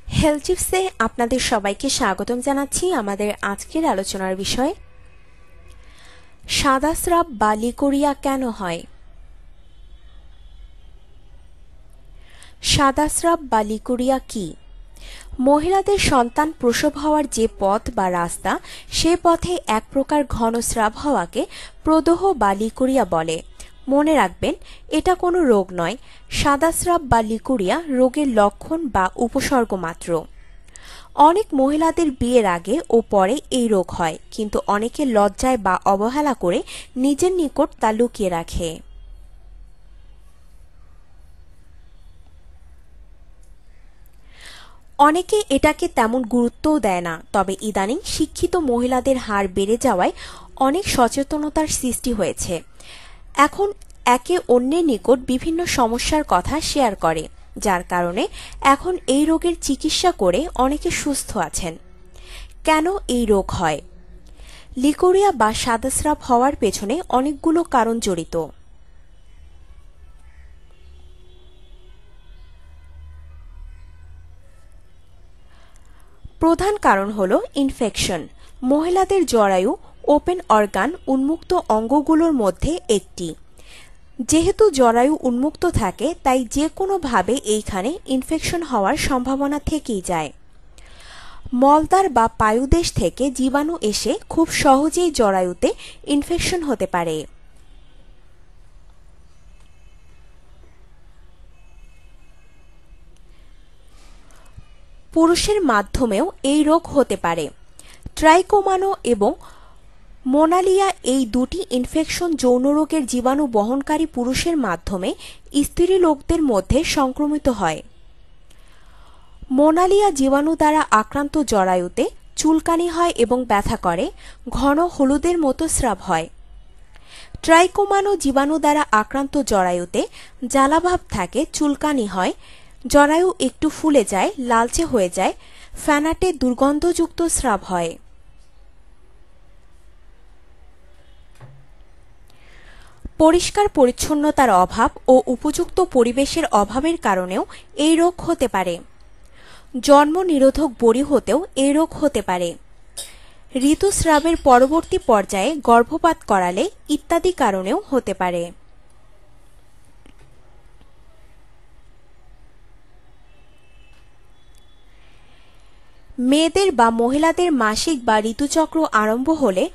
Health টিপসে আপনাদের সবাইকে স্বাগতম জানাচ্ছি। আমাদের আজকের আলোচনার বিষয় সাদা স্রাব বা লিকোরিয়া কেন হয়। সাদা স্রাব বা লিকোরিয়া কি? মহিলাদের সন্তান প্রসব হওয়ার যে পথ বা রাস্তা, সে পথে এক প্রকার ঘন স্রাব হওয়াকে প্রদাহ বা লিকোরিয়া বলে। মনে রাখবেন, এটা কোনো রোগ নয়। সাদা স্রাব বা লিকোরিয়া রোগের লক্ষণ বা উপসর্গ মাত্র। অনেক মহিলাদের বিয়ের আগে ও পরে এই রোগ হয়, কিন্তু অনেকে লজ্জায় বা অবহেলা করে নিজের নিকট তা লুকিয়ে রাখে। অনেকে এটাকে তেমন গুরুত্বও দেয় না, তবে ইদানিং শিক্ষিত মহিলাদের হার বেড়ে যাওয়ায় অনেক সচেতনতার সৃষ্টি হয়েছে। এখন একে অন্যের নিকট বিভিন্ন সমস্যার কথা শেয়ার করে, যার কারণে এখন এই রোগের চিকিৎসা করে অনেকে সুস্থ আছেন। কেন এই রোগ হয়? লিকোরিয়া বা সাদাস্রাব হওয়ার পেছনে অনেকগুলো কারণ জড়িত। প্রধান কারণ হল ইনফেকশন। মহিলাদের জরায়ু ওপেন অর্গান উন্মুক্ত অঙ্গগুলোর মধ্যে একটি। যেহেতু জরায়ু উন্মুক্ত থাকে, তাই যে কোনোভাবে এইখানে ইনফেকশন হওয়ার সম্ভাবনা থেকেই যায়। মলদ্বার বা পায়ুদেশ থেকে জীবাণু এসে খুব সহজেই জরায়ুতে ইনফেকশন হতে পারে। পুরুষের মাধ্যমেও এই রোগ হতে পারে। ট্রাইকোমানো এবং মোনালিয়া এই দুটি ইনফেকশন যৌনরোগের জীবাণু বহনকারী পুরুষের মাধ্যমে স্ত্রী লোকদের মধ্যে সংক্রমিত হয়। মোনালিয়া জীবাণু দ্বারা আক্রান্ত জরায়ুতে চুলকানি হয় এবং ব্যথা করে, ঘন হলুদের মতো স্রাব হয়। ট্রাইকোমানো জীবাণু দ্বারা আক্রান্ত জরায়ুতে জ্বালাভাব থাকে, চুলকানি হয়, জরায়ু একটু ফুলে যায়, লালচে হয়ে যায়, ফ্যানাটে দুর্গন্ধযুক্ত স্রাব হয়। পরিষ্কার পরিচ্ছন্নতার অভাব ও উপযুক্ত পরিবেশের অভাবের কারণেও এই রোগ হতে পারে। জন্ম নিরোধক বড়ি হতেও এই রোগ হতে পারে। ঋতুস্রাবের পরবর্তী পর্যায়ে গর্ভপাত করালে ইত্যাদি কারণেও হতে পারে। মেয়েদের বা মহিলাদের মাসিক বা ঋতুচক্র আরম্ভ হলে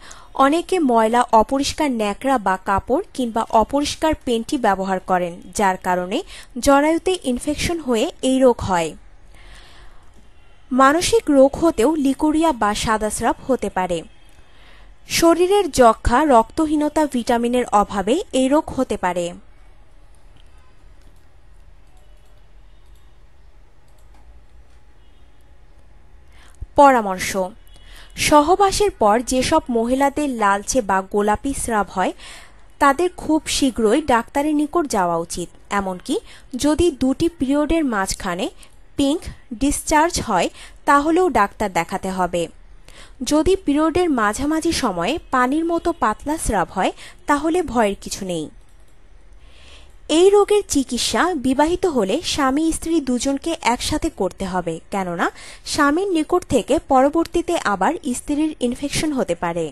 অনেকে ময়লা অপরিষ্কার ন্যাকড়া বা কাপড় কিংবা অপরিষ্কার পেন্টি ব্যবহার করেন, যার কারণে জরায়ুতে ইনফেকশন হয়ে এই রোগ হয়। মানসিক রোগ হতেও লিকোরিয়া বা সাদাস্রাব হতে পারে। শরীরের যক্ষ্মা, রক্তহীনতা, ভিটামিনের অভাবে এই রোগ হতে পারে। পরামর্শ: সহবাসের পর যেসব মহিলাদের লালচে বা গোলাপি স্রাব হয়, তাদের খুব শীঘ্রই ডাক্তারের নিকট যাওয়া উচিত। এমনকি যদি দুটি পিরিয়ডের মাঝখানে পিঙ্ক ডিসচার্জ হয়, তাহলেও ডাক্তার দেখাতে হবে। যদি পিরিয়ডের মাঝামাঝি সময়ে পানির মতো পাতলা স্রাব হয়, তাহলে ভয়ের কিছু নেই। এই রোগের চিকিৎসা বিবাহিত হলে স্বামী স্ত্রী দুজনকে একসাথে করতে হবে, কেননা স্বামীর নিকট থেকে পরবর্তীতে আবার স্ত্রীর ইনফেকশন হতে পারে।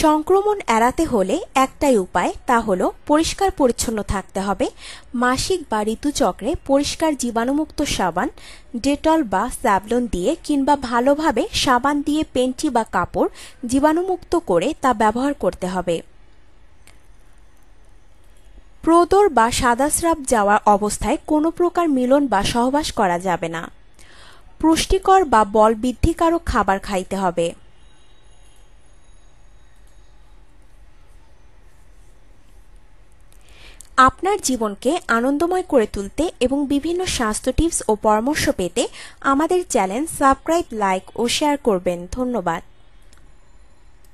সংক্রমণ এড়াতে হলে একটাই উপায়, তা হলো পরিষ্কার পরিচ্ছন্ন থাকতে হবে। মাসিক বা ঋতুচক্রে পরিষ্কার জীবাণুমুক্ত সাবান, ডেটল বা স্যাভলন দিয়ে কিংবা ভালোভাবে সাবান দিয়ে পেন্টি বা কাপড় জীবাণুমুক্ত করে তা ব্যবহার করতে হবে। প্রদর বা সাদাস্রাব যাওয়া অবস্থায় কোনো প্রকার মিলন বা সহবাস করা যাবে না। পুষ্টিকর বা বল বৃদ্ধিকারক খাবার খাইতে হবে। আপনার জীবনকে আনন্দময় করে তুলতে এবং বিভিন্ন স্বাস্থ্য টিপস ও পরামর্শ পেতে আমাদের চ্যানেল সাবস্ক্রাইব, লাইক ও শেয়ার করবেন। ধন্যবাদ।